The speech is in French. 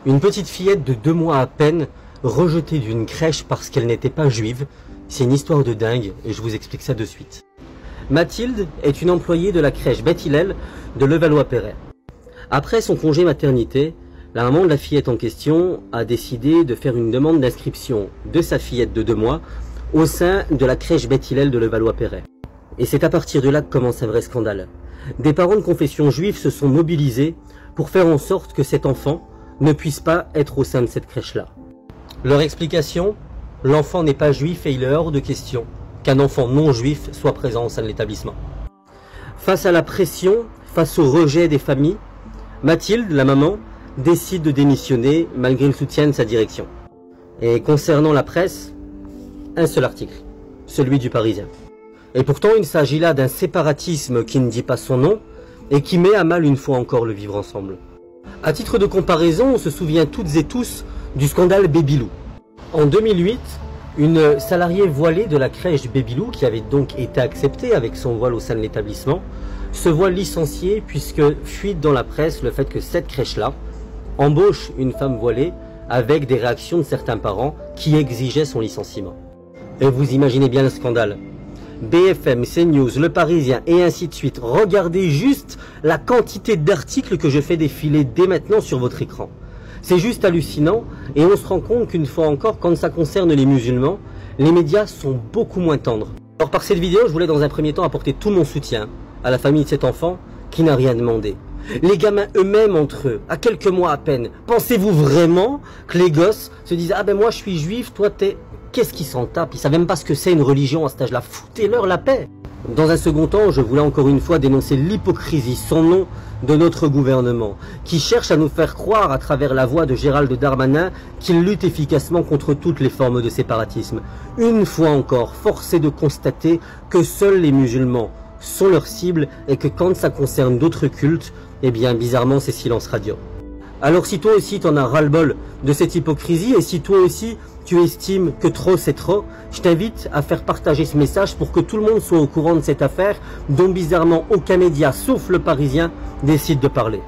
Une petite fillette de 2 mois à peine, rejetée d'une crèche parce qu'elle n'était pas juive. C'est une histoire de dingue et je vous explique ça de suite. Mathilde est une employée de la crèche Beth Hillel de Levallois-Perret. Après son congé maternité, la maman de la fillette en question a décidé de faire une demande d'inscription de sa fillette de 2 mois au sein de la crèche Beth Hillel de Levallois-Perret. Et c'est à partir de là que commence un vrai scandale. Des parents de confession juive se sont mobilisés pour faire en sorte que cet enfant ne puisse pas être au sein de cette crèche-là. Leur explication, l'enfant n'est pas juif et il est hors de question qu'un enfant non juif soit présent au sein de l'établissement. Face à la pression, face au rejet des familles, Mathilde, la maman, décide de démissionner malgré le soutien de sa direction. Et concernant la presse, un seul article, celui du Parisien. Et pourtant, il s'agit là d'un séparatisme qui ne dit pas son nom et qui met à mal une fois encore le vivre ensemble. À titre de comparaison, on se souvient toutes et tous du scandale Babylou. En 2008, une salariée voilée de la crèche Babylou, qui avait donc été acceptée avec son voile au sein de l'établissement, se voit licenciée puisque fuite dans la presse le fait que cette crèche-là embauche une femme voilée avec des réactions de certains parents qui exigeaient son licenciement. Et vous imaginez bien le scandale. BFM, CNews, Le Parisien et ainsi de suite. Regardez juste la quantité d'articles que je fais défiler dès maintenant sur votre écran. C'est juste hallucinant et on se rend compte qu'une fois encore, quand ça concerne les musulmans, les médias sont beaucoup moins tendres. Alors par cette vidéo, je voulais dans un premier temps apporter tout mon soutien à la famille de cet enfant qui n'a rien demandé. Les gamins eux-mêmes entre eux, à quelques mois à peine, pensez-vous vraiment que les gosses se disent « Ah ben moi je suis juif, toi t'es... » Qu'est-ce qu'ils s'en tapent? Ils savent même pas ce que c'est une religion à cet âge-là. Foutez-leur la paix. Dans un second temps, je voulais encore une fois dénoncer l'hypocrisie sans nom de notre gouvernement, qui cherche à nous faire croire à travers la voix de Gérald Darmanin qu'il lutte efficacement contre toutes les formes de séparatisme. Une fois encore, force est de constater que seuls les musulmans sont leur cible et que quand ça concerne d'autres cultes, eh bien bizarrement c'est silence radio. Alors si toi aussi t'en as ras-le-bol de cette hypocrisie et si toi aussi tu estimes que trop c'est trop, je t'invite à faire partager ce message pour que tout le monde soit au courant de cette affaire dont bizarrement aucun média sauf Le Parisien décide de parler.